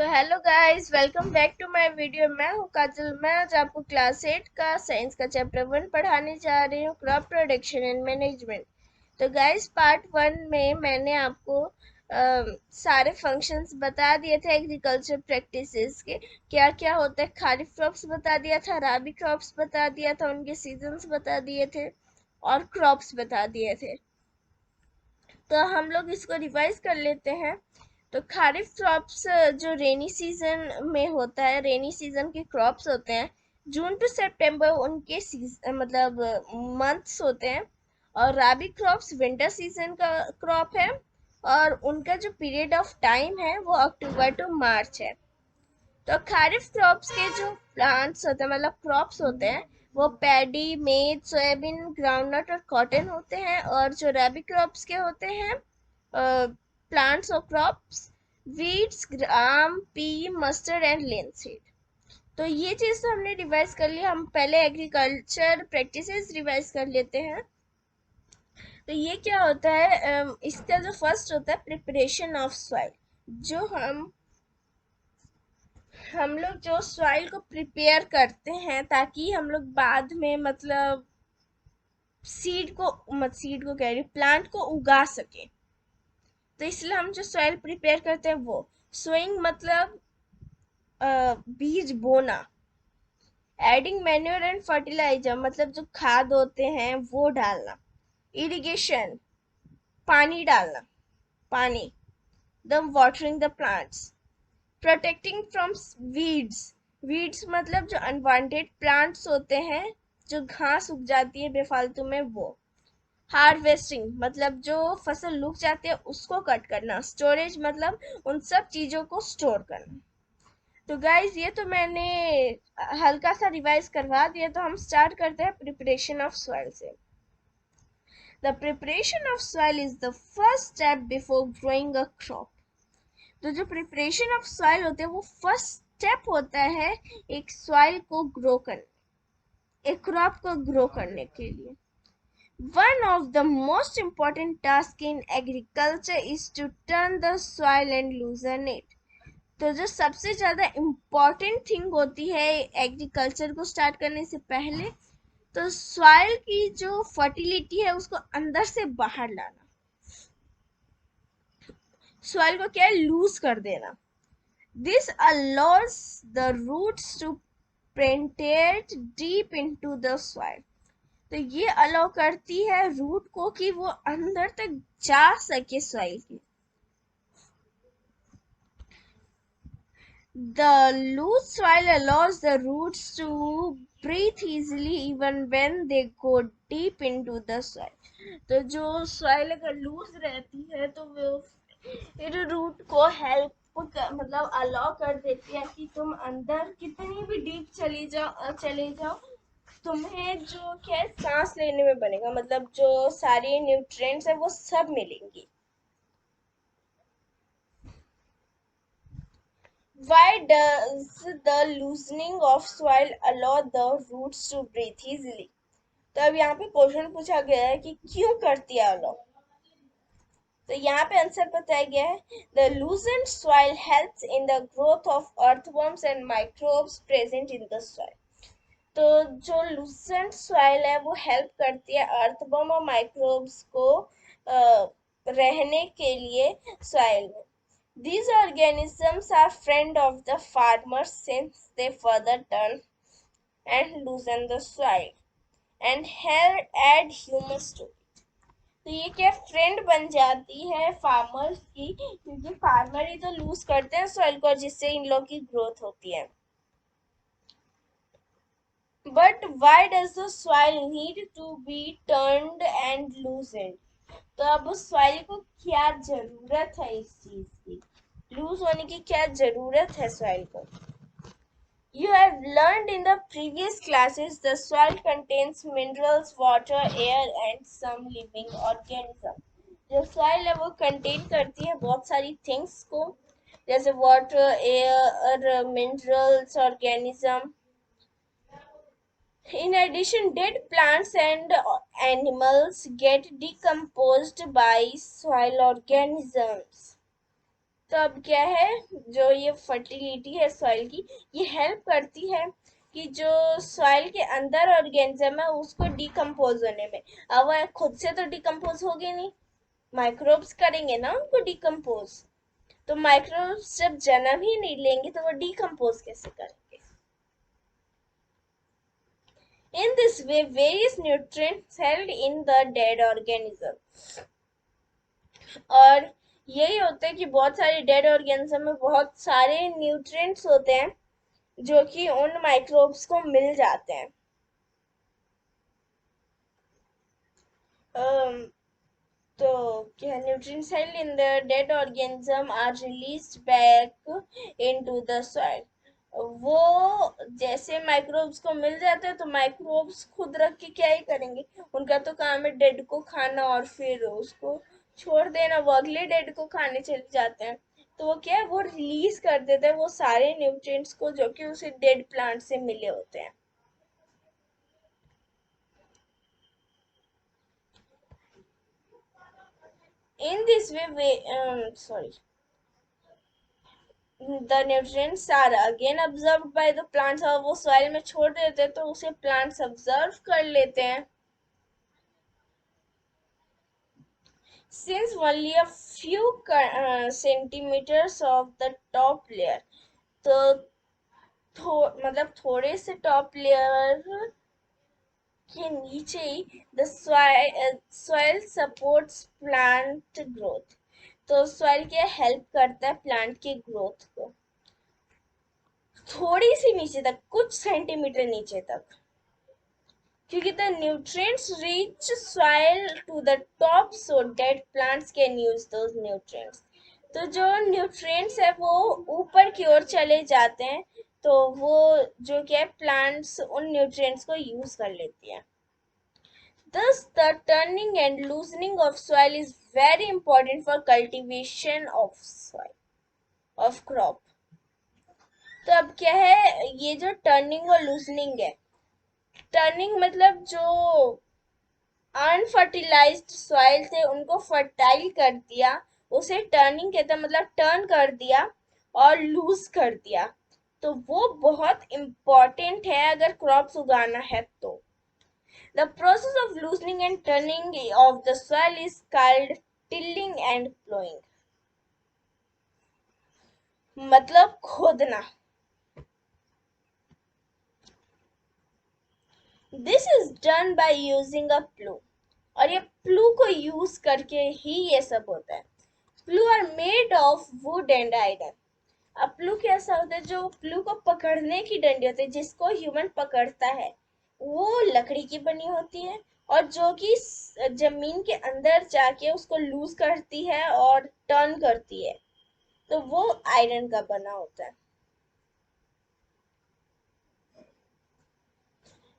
तो hello guys, welcome back to my video. मैं हूं काजल। मैं आज आपको क्लास 8 का साइंस का चैप्टर 1 पढ़ाने जा रही हूँ, क्रॉप प्रोडक्शन एंड मैनेजमेंट। तो गाइस, पार्ट 1 में मैंने आपको सारे फंक्शंस बता दिए थे एग्रीकल्चर प्रैक्टिसेस के, क्या क्या होता है। खारिफ क्रॉप्स बता दिया था, राबी क्रॉप्स बता दिया था, उनके सीजन्स बता दिए थे और क्रॉप्स बता दिए थे। तो हम लोग इसको रिवाइज कर लेते हैं। तो खारिफ क्रॉप्स जो रेनी सीजन में होता है, रेनी सीजन के क्रॉप्स होते हैं। जून टू सितंबर उनके मतलब मंथ्स होते हैं। और राबी क्रॉप्स विंटर सीजन का क्रॉप है, और उनका जो पीरियड ऑफ टाइम है वो अक्टूबर टू मार्च है। तो खारिफ क्रॉप्स के जो प्लांट्स होते हैं, मतलब क्रॉप्स होते हैं, वो पैडी, मेज, सोयाबीन, ग्राउंडनट और कॉटन होते हैं। और जो रबी क्रॉप्स के होते हैं, प्लांट्स और crops, weeds, gram, P, mustard and linseed. तो ये चीज़ तो हमने रिवाइज कर लिया। हम पहले एग्रीकल्चर प्रैक्टिसेस रिवाइज कर लेते हैं। तो ये क्या होता है, इसका जो फर्स्ट होता है प्रिपरेशन ऑफ सॉइल। जो हम लोग जो सॉइल को प्रिपेयर करते हैं ताकि हम लोग बाद में मतलब सीड को कह रही प्लांट को उगा सके। तो इसलिए हम जो सॉइल प्रिपेयर करते हैं वो सोइंग मतलब बीज बोना। एडिंग मैन्योर एंड फर्टिलाइजर मतलब जो खाद होते हैं वो डालना। इरिगेशन पानी डालना, पानी, the watering the plants. Protecting from weeds, weeds मतलब जो अनवांटेड प्लांट्स होते हैं, जो घास उग जाती है बेफालतू में, वो। हार्वेस्टिंग मतलब जो फसल लूक जाती है उसको कट करना। स्टोरेज मतलब उन सब चीजों को स्टोर करना। तो गाइज, ये तो मैंने हल्का सा रिवाइज करवा दिया। तो हम स्टार्ट करते हैं प्रिपरेशन ऑफ सॉइल से। The preparation of soil is the first step before growing a crop. तो जो प्रिपरेशन ऑफ सॉइल होते हैं वो फर्स्ट स्टेप होता है एक सॉइल को ग्रो करने, एक क्रॉप को ग्रो करने के लिए। One of the most important task in agriculture is to turn the soil and loosen it. तो जो सबसे ज्यादा इम्पॉर्टेंट थिंग होती है एग्रीकल्चर को स्टार्ट करने से पहले, तो सॉइल की जो फर्टिलिटी है उसको अंदर से बाहर लाना। सॉइल को क्या है, लूज कर देना। This allows the roots to penetrate deep into the soil. तो ये अलाउ करती है रूट को कि वो अंदर तक जा सके सॉइल के। The loose soil allows the roots to breathe easily even when they go deep into the soil. तो जो सॉइल अगर लूज रहती है तो वो फिर रूट को हेल्प मतलब अलाउ कर देती है कि तुम अंदर कितनी भी डीप चले जाओ, तुम्हें जो क्या है, सांस लेने में बनेगा, मतलब जो सारी न्यूट्रिएंट्स है वो सब मिलेंगी। Why does the loosening of soil allow the roots to breathe easily? तो अब यहाँ पे क्वेश्चन पूछा गया है कि क्यों करती है अलाउ। तो यहाँ पे आंसर बताया गया है, the loosened soil helps in the growth of earthworms and microbes present in the soil. तो जो लूसेंट सॉइल है वो हेल्प करती है अर्थवर्म और माइक्रोब्स को रहने के लिए सॉइल में। These organisms are friend of the farmer since they further turn and loosen the soil and add humus to it. तो ये क्या फ्रेंड बन जाती है फार्मर्स की, क्योंकि फार्मर ही तो लूज करते हैं सॉइल को, जिससे इन लोग की ग्रोथ होती है। But why does the soil need to be turned and loosened? तो अब उस सॉइल को क्या जरूरत है, इस चीज की लूज होने की क्या जरूरत है सॉइल को? You have learned in the previous classes the soil contains minerals, water, air and some living organism. जो soil है वो contain करती है बहुत सारी things को, जैसे water, air, minerals, organism. In addition, dead plants and animals get decomposed by soil organisms. तो अब क्या है, जो ये फर्टिलिटी है सॉइल की, ये हेल्प करती है कि जो सॉइल के अंदर ऑर्गेनिज्म है उसको डिकम्पोज होने में। अब वो खुद से तो डिकम्पोज होगी नहीं, माइक्रोब्स करेंगे ना उनको डिकम्पोज। तो माइक्रोब्स जब जन्म ही नहीं लेंगे तो वो डिकम्पोज कैसे करेंगे? In this way, various nutrients held in the dead organism, और यही होता है कि बहुत सारे डेड ऑर्गेनिज्म में बहुत सारे न्यूट्रिएंट्स होते हैं जो कि उन माइक्रोब्स को मिल जाते हैं। अम, तो क्या nutrients held in the dead organism are released back into the soil। वो जैसे माइक्रोब्स को मिल जाते हैं तो माइक्रोब्स खुद रख के क्या ही करेंगे, उनका तो काम है डेड को खाना और फिर उसको छोड़ देना, वो अगले डेड को खाने चले जाते हैं। तो वो क्या है, वो रिलीज कर देते हैं वो सारे न्यूट्रिएंट्स को जो कि उसे डेड प्लांट से मिले होते हैं। In this way, sorry, the nutrients are again absorbed by the plants, और वो सॉइल में छोड़ देते हैं तो उसे प्लांट्स ऑब्जर्व कर लेते हैं। Since only a few centimeters of the top layer, तो मतलब थोड़े से टॉप लेयर के नीचे ही the soil supports plant growth. तो सॉइल क्या हेल्प करता है प्लांट के ग्रोथ को, थोड़ी सी नीचे तक, कुछ सेंटीमीटर नीचे तक, क्योंकि the nutrients reach soil to the top so that plants can use those nutrients. तो जो न्यूट्रिएंट्स है वो ऊपर की ओर चले जाते हैं, तो वो जो क्या है प्लांट्स उन न्यूट्रिएंट्स को यूज कर लेती है। Thus, the turning and loosening of soil is very important for cultivation of soil, of crop। तो अब क्या है, ये जो टर्निंग और लूजनिंग है, टर्निंग मतलब जो अनफर्टिलाइज्ड सॉइल थे उनको फर्टाइल कर दिया, उसे टर्निंग कहते हैं, मतलब टर्न कर दिया और लूज कर दिया। तो वो बहुत इम्पोर्टेंट है अगर क्रॉप्स उगाना है तो। The process of loosening and turning of the soil is called tilling and plowing, मतलब खोदना। This is done by using a plow, और ये प्लू को यूज करके ही ये सब होता है। Plough are made of wood and iron. अब प्लू कैसा होता है, जो प्लू को पकड़ने की डंडी होती है जिसको ह्यूमन पकड़ता है, वो लकड़ी की बनी होती है, और जो कि जमीन के अंदर जाके उसको लूज करती है और टर्न करती है, तो वो आयरन का बना होता है।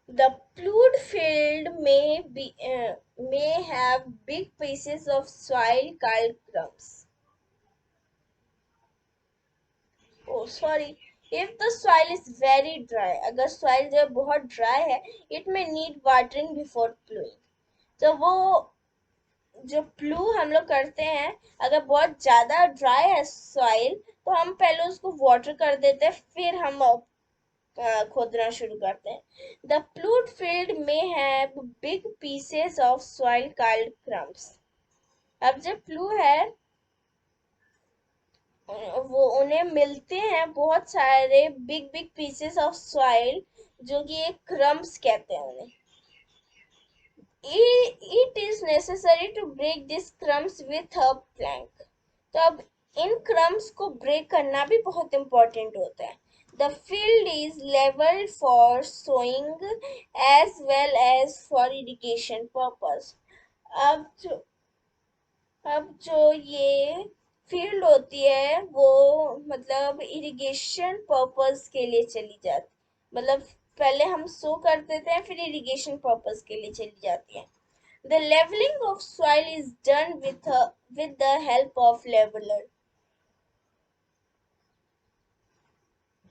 The plowed field may have big pieces of soil called crumbs. Oh, sorry. If the soil is very dry, अगर soil जो बहुत dry है, it may need watering before plowing। तो वो जो प्लू हम लोग करते हैं, अगर बहुत ज्यादा ड्राई है सॉइल तो हम पहले उसको वाटर कर देते हैं, फिर हम खोदना शुरू करते हैं। द प्लूड फील्ड में have big pieces of soil called crumbs. अब जो प्लू है वो उन्हें मिलते हैं बहुत सारे big big pieces of soil, जो कि एक क्रम्स कहते हैं उन्हें। It is necessary to break these crumbs with a plank। तो अब इन क्रम्स को ब्रेक करना भी बहुत इम्पोर्टेंट होता है। The field is leveled for sowing as well as for irrigation purpose। अब जो अब जो ये फील्ड होती है वो मतलब इरिगेशन पर्पस के लिए चली जाती, मतलब पहले हम सो कर देते हैं फिर इरिगेशन पर्पस के लिए चली जाती है। The leveling of soil is done with the help of leveler।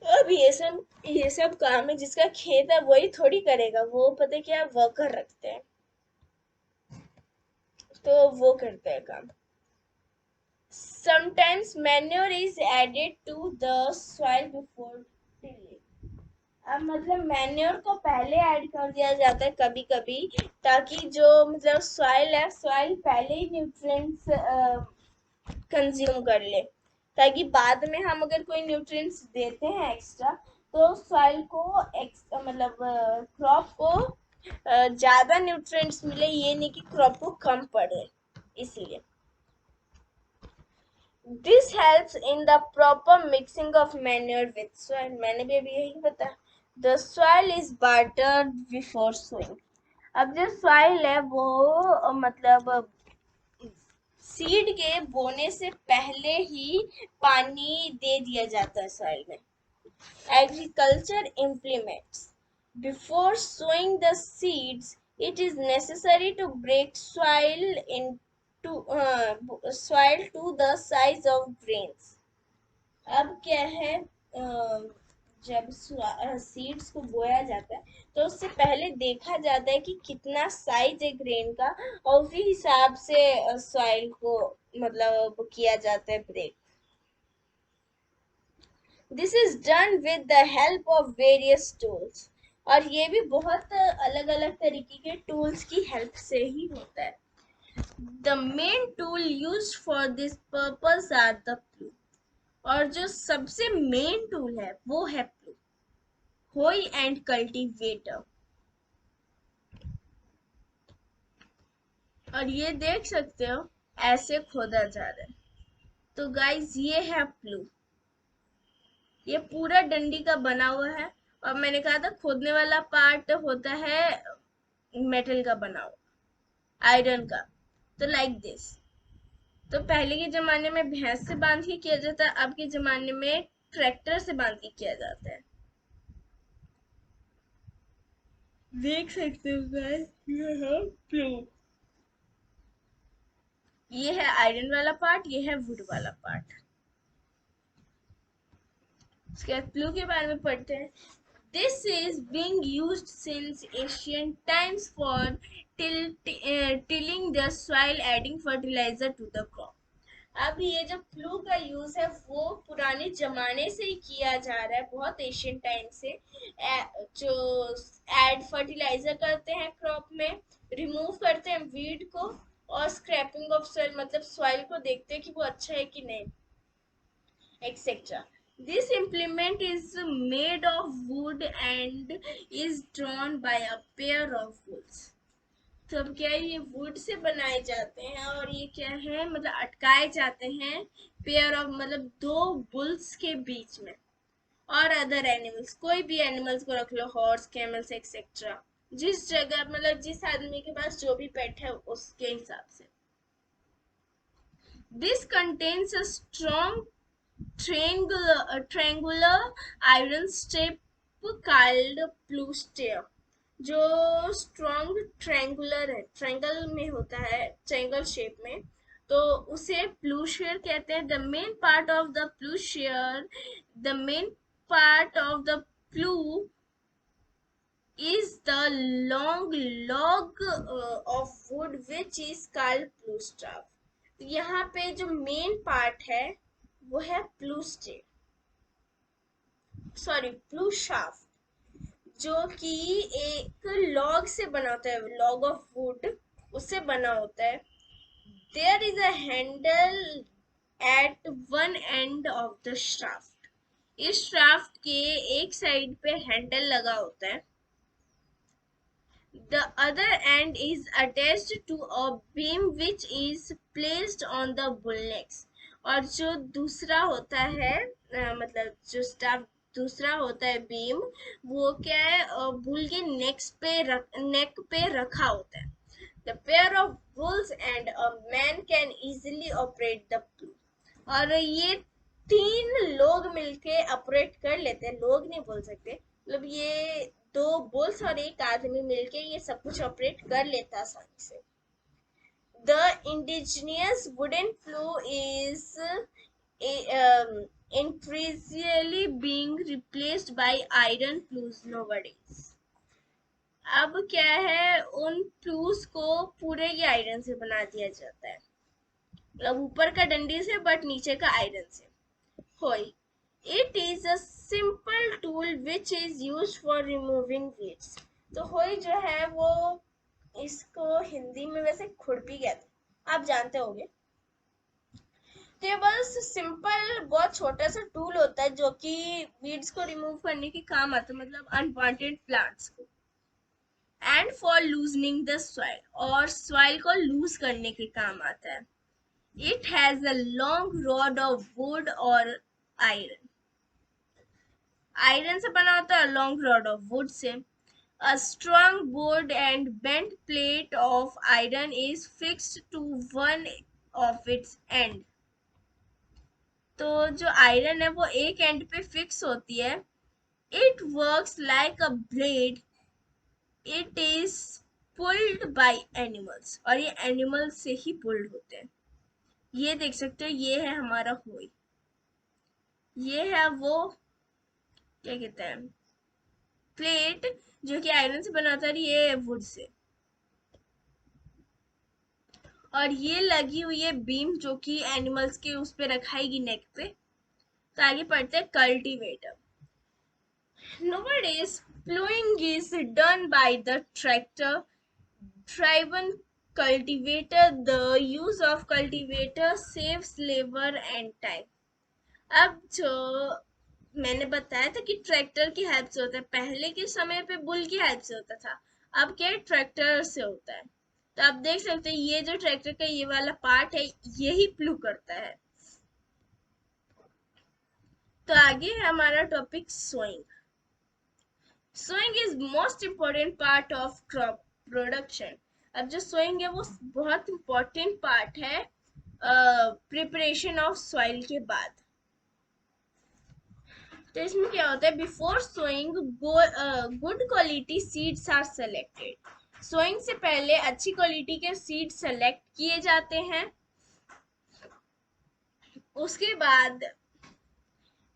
अब ये सब काम है जिसका खेत है वही थोड़ी करेगा, वो पता है क्या वर्कर रखते हैं तो वो करते हैं काम। Sometimes manure is added to the soil before tilling. अब मतलब मैन्योर को पहले ऐड कर दिया जाता है कभी कभी, ताकि जो मतलब सॉइल है, सॉइल पहले ही न्यूट्रिएंट्स कंज्यूम कर ले, ताकि बाद में हम अगर कोई न्यूट्रिएंट्स देते हैं एक्स्ट्रा, तो सॉइल को मतलब क्रॉप को ज्यादा न्यूट्रिएंट्स मिले, ये नहीं कि क्रॉप को कम पड़े, इसीलिए। This helps in the proper mixing of manure with soil. मैंने भी अभी यही बताया। The soil is watered before sowing. अब जो सॉइल है वो मतलब सीड के बोने से पहले ही पानी दे दिया जाता है सॉइल में। Agriculture implements. Before sowing the seeds, it is necessary to break soil into soil to the size of grains. अब क्या है, जब सीड्स को बोया जाता है तो उससे पहले देखा जाता है कि कितना साइज है ग्रेन का, और उसी हिसाब से सॉइल को मतलब किया जाता है break. This is done with the help of various tools. और ये भी बहुत अलग अलग तरीके के टूल्स की हेल्प से ही होता है। The main tool use for this purpose are the plough. और जो सबसे मेन टूल है वो है प्लू, होई एंड कल्टीवेटर। और ये देख सकते हो ऐसे खोदा जा रहा है। तो गाइस ये है प्लू, ये पूरा डंडी का बना हुआ है। और मैंने कहा था खोदने वाला पार्ट होता है मेटल का बना हुआ, आयरन का। तो लाइक दिस। तो पहले के जमाने में भैंस से बांध के किया जाता है, अब के जमाने में ट्रैक्टर से बांध के किया जाता है। देख सकते हो गाइस, ये है प्लू। ये है आयरन वाला पार्ट, ये है वुड वाला पार्ट। उसके बाद प्लू के बारे में पढ़ते हैं। This is being used since ancient times for tilling the soil, adding fertilizer to the crop. अब ये जो प्लू का यूज है वो पुराने जमाने से ही किया जा रहा है, बहुत एशियंट टाइम से। जो एड फर्टिलाइजर करते हैं क्रॉप में, रिमूव करते हैं वीड को, और स्क्रैपिंग ऑफ सॉइल मतलब सॉइल को देखते हैं कि वो अच्छा है कि नहीं, etc. This implement is made of wood and is drawn by a pair of bulls. तो अब क्या है, ये वुड से बनाए जाते हैं और ये क्या है मतलब अटकाए जाते हैं पेयर ऑफ मतलब दो बुल्स के बीच में, और अदर एनिमल्स, कोई भी एनिमल्स को रख लो, हॉर्स, कैमल्स एक्सेट्रा, जिस जगह मतलब जिस आदमी के पास जो भी पेट है उसके हिसाब से। This contains a strong triangular iron strip called blue stair, जो स्ट्रॉन्ग ट्रायंगुलर है, ट्रायंगल में होता है, ट्रायंगल शेप में, तो उसे प्लू शेयर कहते हैं। The main part of the plough is the long log of wood which is called plough staff. यहाँ पे जो मेन पार्ट है वो है plough step, sorry plough shaft, जो कि एक लॉग से बना होता है, लॉग ऑफ वुड, उससे बना होता है। There is a handle at one end of the shaft. इस शाफ्ट के एक साइड पे हैंडल लगा होता है। The other end is attached to a beam which is placed on the bull necks. और जो दूसरा होता है मतलब जो स्टाफ दूसरा होता है बीम, वो क्या है बुल के नेक पे रखा होता है। The pair of bulls and a man can easily operate the plough. और ये तीन लोग मिलके ऑपरेट कर लेते हैं, लोग नहीं बोल सकते, मतलब ये दो बुल्स और एक आदमी मिलके ये सब कुछ ऑपरेट कर लेता आसानी से। The indigenous wooden plough is increasingly being replaced by iron ploughs nowadays. अब क्या है, उन प्लूस को पूरे ही आयरन से बना दिया जाता है। मतलब ऊपर का डंडी से बट नीचे का आयरन से। होई, it is a simple tool which is use for removing weeds. तो होई जो है वो, इसको हिंदी में वैसे खुरपी कहते हैं, आप जानते होंगे। तो ये बस सिंपल बहुत छोटा सा टूल होता है जो कि वीड्स को रिमूव करने के काम आता है, मतलब अनवांटेड प्लांट्स को। And for loosening the soil, और सॉइल को लूज करने के काम आता है। It has a long rod of would और आयरन, आयरन से बना होता है, long rod of would say. A strong board and bent plate of iron is fixed to one of its end. तो जो आयरन है वो एक एंड पे फिक्स होती है। It works like a blade, it is pulled by animals, और ये एनिमल से ही पुल्ड होते हैं। ये देख सकते हो, ये है हमारा होई, ये है वो क्या कहते हैं प्लेट, जो कि आयरन से बना होता है, ये वुड से। और ये लगी हुई है बीम जो कि एनिमल्स के उस पे रखाएगी नेक पे। तो आगे पढ़ते हैं cultivator. Nowadays plowing is done by the tractor driven cultivator. The use of cultivator saves labor and time. अब जो मैंने बताया था कि ट्रैक्टर की हेल्प से होता है, पहले के समय पे बुल की हेल्प से होता था, अब क्या ट्रैक्टर से होता है। तो आप देख सकते हैं ये जो ट्रैक्टर का ये वाला पार्ट है यही प्लू करता है। तो आगे है हमारा topic sowing. Sowing is most important part of crop production. अब जो सोइंग है वो बहुत इम्पोर्टेंट पार्ट है प्रिपरेशन ऑफ सॉइल के बाद। तो इसमें क्या होता है, before sowing good quality seeds are selected. Sowing से पहले अच्छी क्वालिटी के सीड सेलेक्ट किए जाते हैं। उसके बाद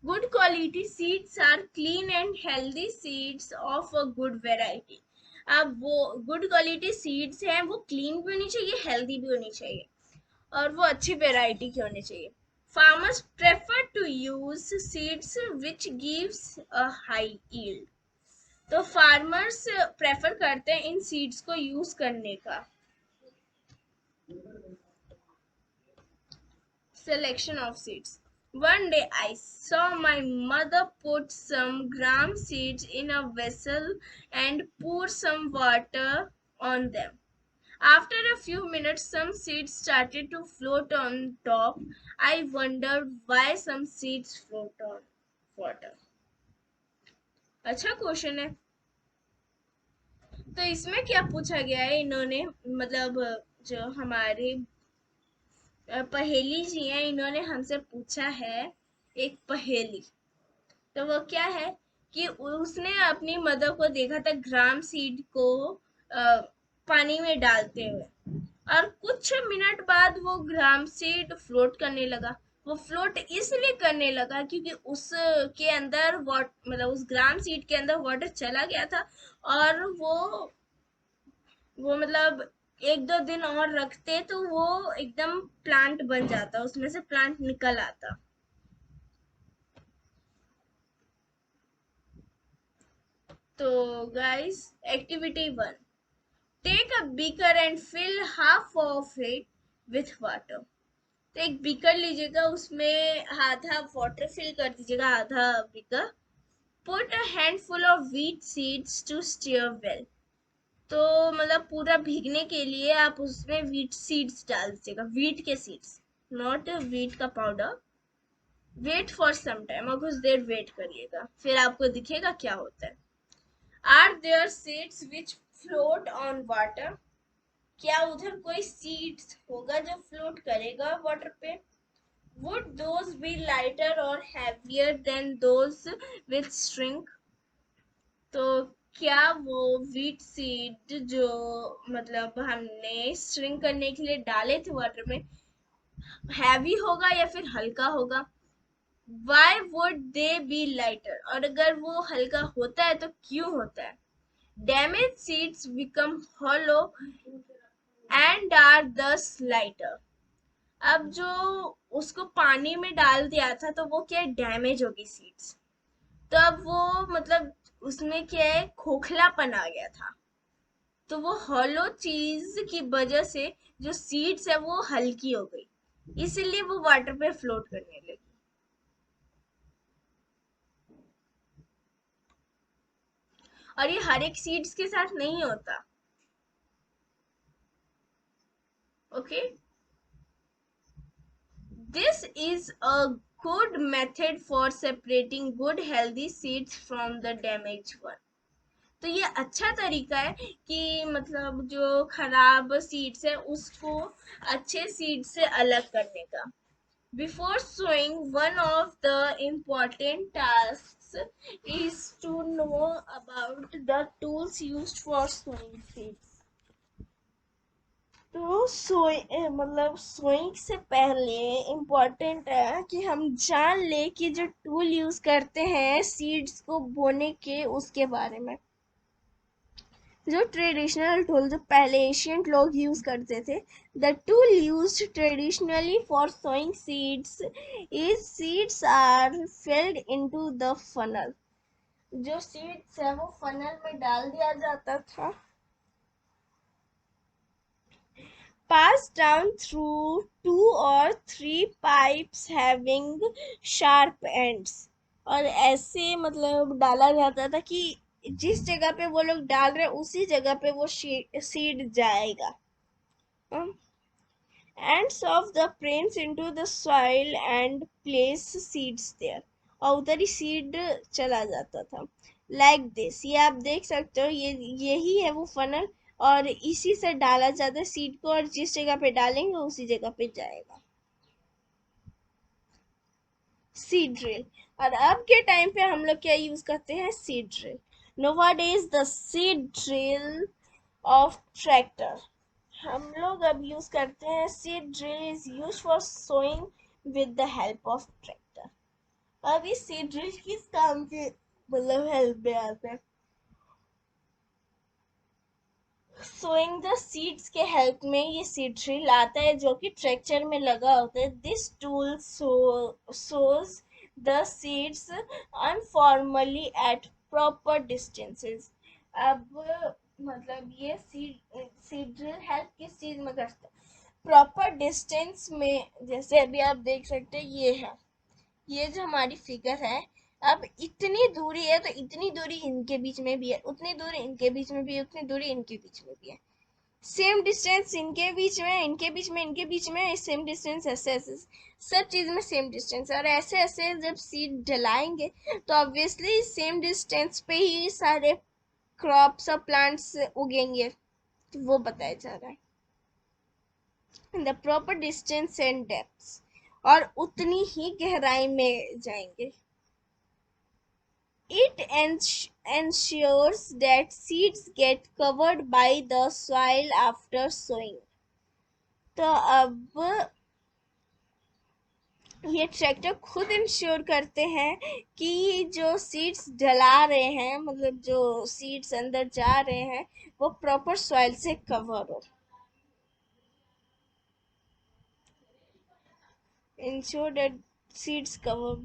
good quality seeds are clean and healthy seeds of a good variety. अब वो गुड क्वालिटी सीड्स हैं वो क्लीन भी होनी चाहिए, हेल्दी भी होनी चाहिए, और वो अच्छी वेराइटी की होनी चाहिए। Farmers prefer to use seeds which gives a high yield. तो फार्मर्स प्रेफर करते हैं इन सीड्स को यूज करने का। Selection of seeds. One day I saw my mother put some gram seeds in a vessel and pour some water on them. After a few minutes, some seeds started to float on top. I wondered why some seeds float on water. अच्छा question है। तो इसमें क्या पूछा गया है इन्होंने, मतलब जो हमारे पहेली जी हैं इन्होंने हमसे पूछा है एक पहेली। तो वो क्या है कि उसने अपनी मदर को देखा था ग्राम सीड को पानी में डालते हुए, और कुछ मिनट बाद वो ग्राम सीड फ्लोट करने लगा। वो फ्लोट इसलिए करने लगा क्योंकि उसके अंदर वाट मतलब उस ग्राम सीड के अंदर वाटर चला गया था, और वो मतलब एक दो दिन और रखते तो वो एकदम प्लांट बन जाता, उसमें से प्लांट निकल आता। तो guys, activity 1, take a beaker and fill half of it with water. तो एक बीकर लीजिएगा, उसमें आधा वाटर फिल कर दीजिएगा, आधा beaker. Put a handful of wheat seeds to stir well. तो मतलब पूरा भीगने के लिए आप उसमें व्हीट सीड्स डाल दीजिएगा, व्हीट के सीड्स, नॉट व्हीट का powder. Wait for some time, और कुछ देर वेट करिएगा, फिर आपको दिखेगा क्या होता है। Are there seeds which float on water. क्या उधर कोई सीड्स होगा जो फ्लोट करेगा वाटर पे। वुड दोज बी लाइटर और heavier than those with string. तो क्या वो व्हीट सीड जो मतलब हमने स्ट्रिंग करने के लिए डाले थे वाटर में, हैवी होगा या फिर हल्का होगा। Why would they B lighter, और अगर वो हल्का होता है तो क्यों होता है। Damage seeds become hollow and are thus lighter. अब जो उसको पानी में डाल दिया था तो वो क्या डैमेज होगी सीड्स। तो अब वो मतलब उसमें क्या है, खोखलापन आ गया था। तो वो हॉलो चीज की वजह से जो सीड्स है वो हल्की हो गई, इसीलिए वो वाटर पे फ्लोट करने लगी। और ये हर एक सीड्स के साथ नहीं होता। Okay, this is a good method for separating good healthy seeds from the damage one. तो ये अच्छा तरीका है कि मतलब जो खराब सीड्स है उसको अच्छे सीड से अलग करने का। Before sowing, one of the important tasks is to know about the tools used for sowing seeds. तो मतलब सोइंग से पहले इम्पोर्टेंट है कि हम जान ले कि जो टूल यूज करते हैं सीड्स को बोने के उसके बारे में। जो ट्रेडिशनल टूल जो पहले एशियंट लोग यूज करते थे, the tool used traditionally for sowing seeds is seeds are filled into the funnel. जो सीड्स है वो फनल में डाल दिया जाता था, पास डाउन थ्रू टू और three pipes having sharp ends. और ऐसे मतलब डाला जाता था कि जिस जगह पे वो लोग डाल रहे हैं उसी जगह पे वो सीड जाएगा। Ants of the prince into the soil and place seeds there। और उधर ही सीड चला जाता था। लाइक दिस, ये आप देख सकते हो, ये यही है वो फनल। और इसी से डाला जाता है सीड को, और जिस जगह पे डालेंगे उसी जगह पे जाएगा। Seed drill. और अब के टाइम पे हम लोग क्या यूज करते हैं, seed drill. nowadays the seed drill of tractor। हम लोग अब यूज करते हैं seed drill is use for sowing with the help of tractor. अब इस सीड ड्रिल किस काम के मतलब हेल्प में आता है, सोइंग द सीड्स के हेल्प में ये सीड ड्रिल आता है जो कि ट्रैक्टर में लगा होता है। This tool sows the seeds uniformly at proper distances. अब मतलब ये सीड ड्रिल हेल्प किस चीज में करता है, प्रॉपर डिस्टेंस में। जैसे अभी आप देख सकते हैं ये है, ये जो हमारी फिगर है, अब इतनी दूरी है तो इतनी दूरी इनके बीच में भी है, उतनी दूरी इनके बीच में भी है, उतनी दूरी इनके बीच में भी है। सेम डिस्टेंस इनके बीच में, इनके बीच में, इनके बीच में सेम डिस्टेंस, ऐसे ऐसे सब चीज में सेम डिस्टेंस। और ऐसे ऐसे जब सीड डलाएंगे तो ऑब्वियसली सेम डिस्टेंस पे ही सारे क्रॉप्स और प्लांट्स उगेंगे। तो वो बताया जा रहा है, the proper distance and depth, और उतनी ही गहराई में जाएंगे। It ensures that seeds get covered by the soil after sowing। तो अब ये ट्रैक्टर खुद इंश्योर करते हैं कि जो सीड्स डला रहे हैं, मतलब जो सीड्स अंदर जा रहे हैं, वो प्रॉपर सॉइल से कवर हो। Ensure that seeds cover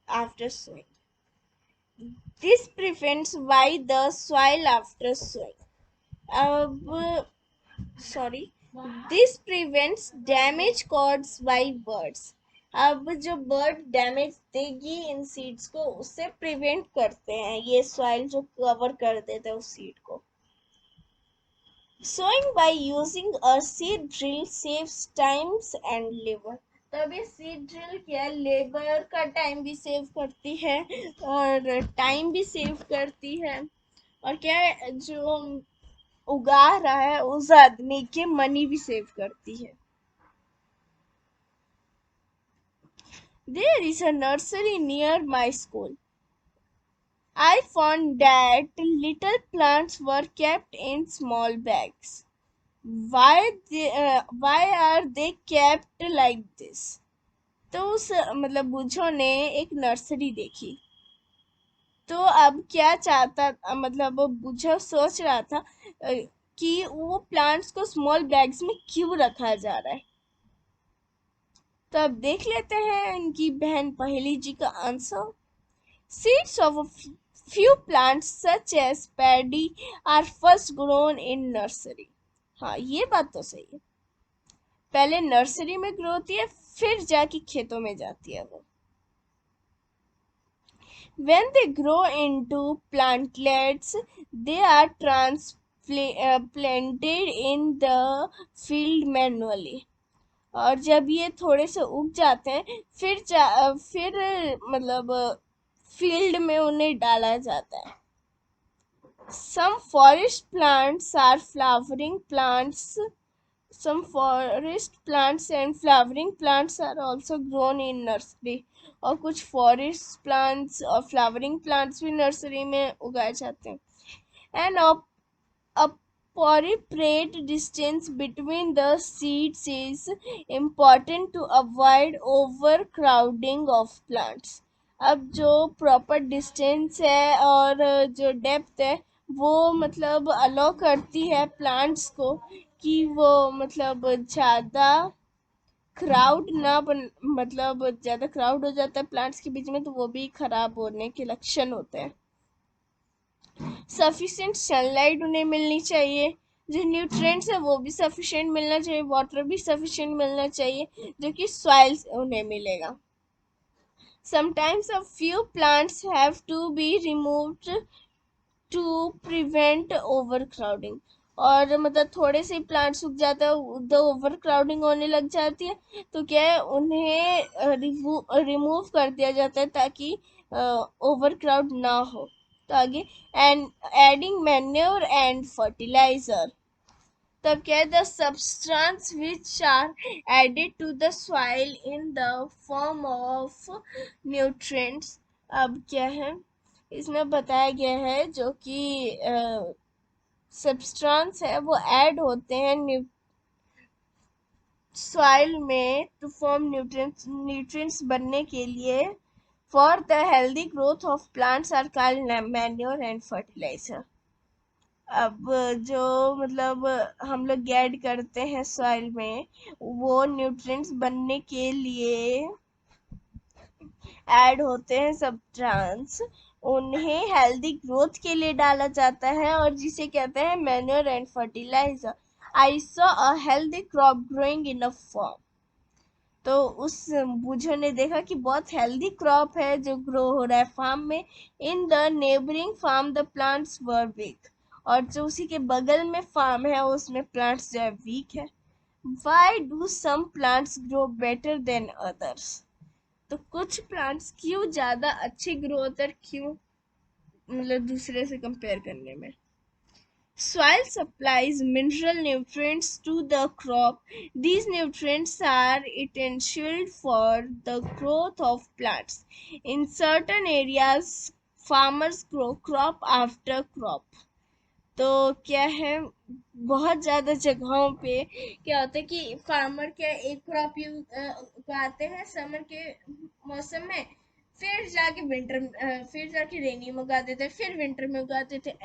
after sowing। This prevents why the soil after sowing। अब sorry, this prevents damage caused by birds. अब जो बर्ड डैमेज देगी इन सीड्स को, उससे प्रिवेंट करते हैं ये सॉइल जो कवर कर देते हैं उस सीड को। Sowing by using a seed drill saves times and labour. तब ये सीड ड्रिल क्या, लेबर का टाइम भी सेव करती है और टाइम भी सेव करती है, और क्या है, जो उगा रहा है उस आदमी के मनी भी सेव करती है। There is a nursery near my school। I found that little plants were kept in small bags। Why are they kept like this? तो उस मतलब बुझो ने एक नर्सरी देखी। तो अब क्या चाहता, मतलब वो बुझो सोच रहा था कि वो प्लांट्स को स्मॉल बैग्स में क्यों रखा जा रहा है। तो अब देख लेते हैं इनकी बहन पहेली जी का answer. Seeds of a few plants such as paddy are first grown in nursery. हाँ, ये बात तो सही है, पहले नर्सरी में ग्रो होती है फिर जाके खेतों में जाती है वो। When they grow into plantlets, they are transplanted in the field manually. और जब ये थोड़े से उग जाते हैं फिर मतलब फील्ड में उन्हें डाला जाता है। Some forest plants are flowering plants. Some forest plants and flowering plants are also grown in nursery. और कुछ forest plants और flowering plants भी नर्सरी में उगाए जाते हैं। And appropriate distance between the seeds is important to avoid overcrowding of plants. अब जो प्रॉपर डिस्टेंस है और जो डेप्थ है वो मतलब अलाउ करती है प्लांट्स को कि वो मतलब ज़्यादा क्राउड ना बन, मतलब ज़्यादा क्राउड हो जाता है प्लांट्स के बीच में तो वो भी खराब होने के लक्षण होते हैं। सफिशिएंट सनलाइट उन्हें मिलनी चाहिए, जो न्यूट्रिएंट्स है वो भी सफिशिएंट मिलना चाहिए, वाटर भी सफिशिएंट मिलना चाहिए जो कि सॉइल से उन्हें मिलेगा। Sometimes a few plants have to be removed to prevent overcrowding. और मतलब थोड़े से प्लांट सूख जाता है तो ओवर क्राउडिंग होने लग जाती है तो क्या है उन्हें रिमूव कर दिया जाता है ताकि ओवर क्राउड ना हो। तो आगे and adding manure and fertiliser, तब क्या है the substance which are added to the soil in the form of nutrients. अब क्या है इसमें बताया गया है जो कि सब्सटेंस है वो ऐड होते हैं सॉइल में टू फॉर्म न्यूट्रिएंट्स बनने के लिए for the healthy growth of plants are called manure and fertiliser. अब जो मतलब हम लोग ऐड करते हैं सॉइल में वो न्यूट्रिएंट्स बनने के लिए ऐड होते हैं सब्सटेंस, उन्हें हेल्दी ग्रोथ के लिए डाला जाता है और जिसे कहते हैं manure and fertiliser. I saw a healthy crop growing in a farm, तो उस बूझो ने देखा कि बहुत हेल्दी क्रॉप है जो ग्रो हो रहा है फार्म में। In the neighbouring farm the plants were weak, और जो उसी के बगल में फार्म है उसमें प्लांट्स जो है वीक है। Why do some plants grow better than others, तो कुछ प्लांट्स क्यों ज्यादा अच्छे ग्रो होते हैं, क्यों मतलब दूसरे से कंपेयर करने में। Soil supplies mineral nutrients to the crop. These nutrients are essential for the growth of plants. In certain areas, farmers grow crop after crop. तो क्या है बहुत ज़्यादा जगहों पे क्या होता है कि फार्मर क्या एक क्रॉप उगाते हैं समर के मौसम में, फिर जाके फिर जाके रेनी में उगा देते हैं, फिर विंटर में उगा देते हैं।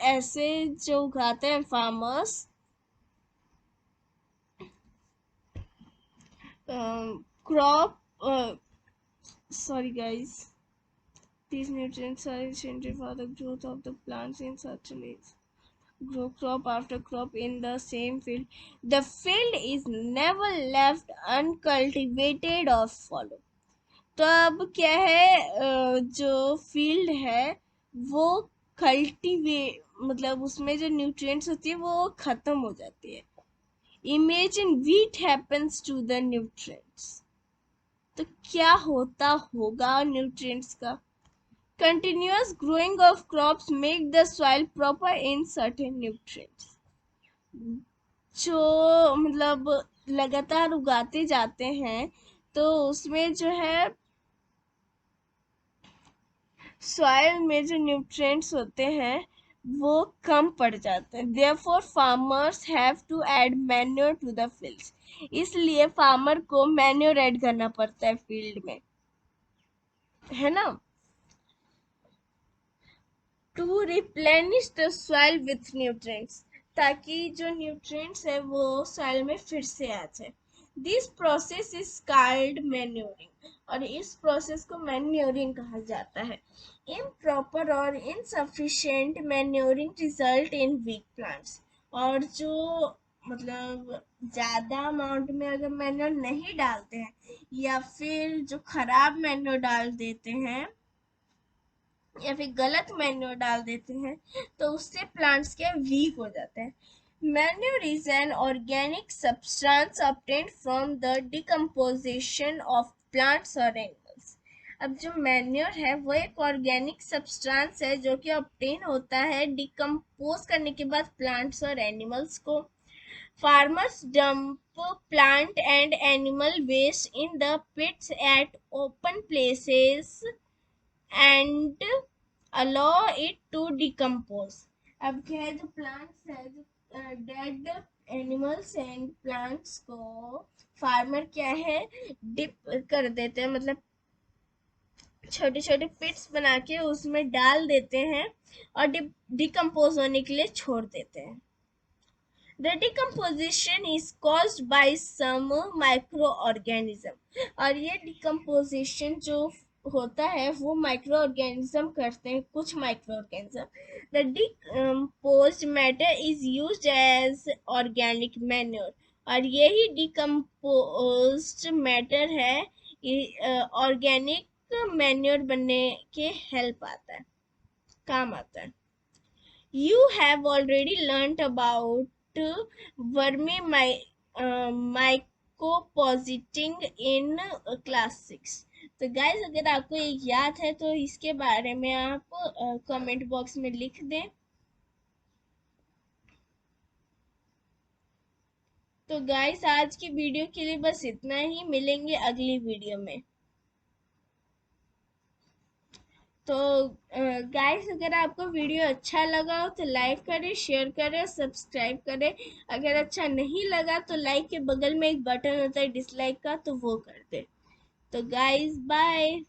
ऐसे जो उगाते हैं farmers crop, sorry guys, these nutrients are essential for the growth of the plants in such ways. Grow crop after crop in the same field. The field is never left uncultivated or followed. तो अब क्या है जो field है वो कल्टीवे मतलब उसमें जो न्यूट्रिएंट्स होती है वो खत्म हो जाती है। Imagine what happens to the nutrients, तो क्या होता होगा न्यूट्रिएंट्स का। Continuous growing of crops make the soil poorer in certain nutrients, जो मतलब लगातार उगाते जाते हैं तो उसमें जो है सॉइल में जो न्यूट्रिएंट्स होते हैं वो कम पड़ जाते हैं। Therefore farmers have to add manure to the fields, इसलिए फार्मर को मैन्योर ऐड करना पड़ता है फील्ड में, है ना, to replenish the soil with nutrients, ताकि जो न्यूट्रिएंट्स है वो सॉइल में फिर से आ जाए। This process is called manuring, और इस प्रोसेस को मैन्योरिंग कहा जाता है। इम्प्रॉपर और insufficient manuring result in weak plants, और जो मतलब ज़्यादा अमाउंट में अगर मैन्योर नहीं डालते हैं या फिर जो खराब मैन्योर डाल देते हैं या फिर गलत मैन्योर डाल देते हैं तो उससे प्लांट्स के वीक हो जाते हैं। Manure is an organic substance obtained from the decomposition of plants और एनिमल्स। अब जो मैन्योर है वो एक ऑर्गेनिक सब्सटेंस है जो कि ऑब्टेन होता है डिकम्पोज करने के बाद प्लांट्स और एनिमल्स को। Farmers dump plant and animal waste in the pits at open places and allow it to decompose। अब क्या है, जो प्लांट्स है, जो डेड एनिमल्स एंड प्लांट्स को फार्मर क्या है डिप कर देते हैं, मतलब छोटे छोटे पिट्स बना के उसमें डाल देते हैं और डिकम्पोज होने के लिए छोड़ देते हैं। The decomposition is caused by some microorganism, और ये decomposition जो होता है वो माइक्रो ऑर्गेनिज्म करते हैं, कुछ micro organism. The decomposed matter is used as organic manure, और यही decomposed matter है ऑर्गेनिक मैन्योर बनने के हेल्प आता है, काम आता है। You have already learnt about mycopositing in class 6। तो गाइज अगर आपको ये याद है तो इसके बारे में आप कमेंट बॉक्स में लिख दें। तो गाइज आज की वीडियो के लिए बस इतना ही, मिलेंगे अगली वीडियो में। तो गाइस अगर आपको वीडियो अच्छा लगा हो तो लाइक करें, शेयर करें, सब्सक्राइब करें। अगर अच्छा नहीं लगा तो लाइक के बगल में एक बटन होता है डिसलाइक का, तो वो कर दे। तो गाइस बाय।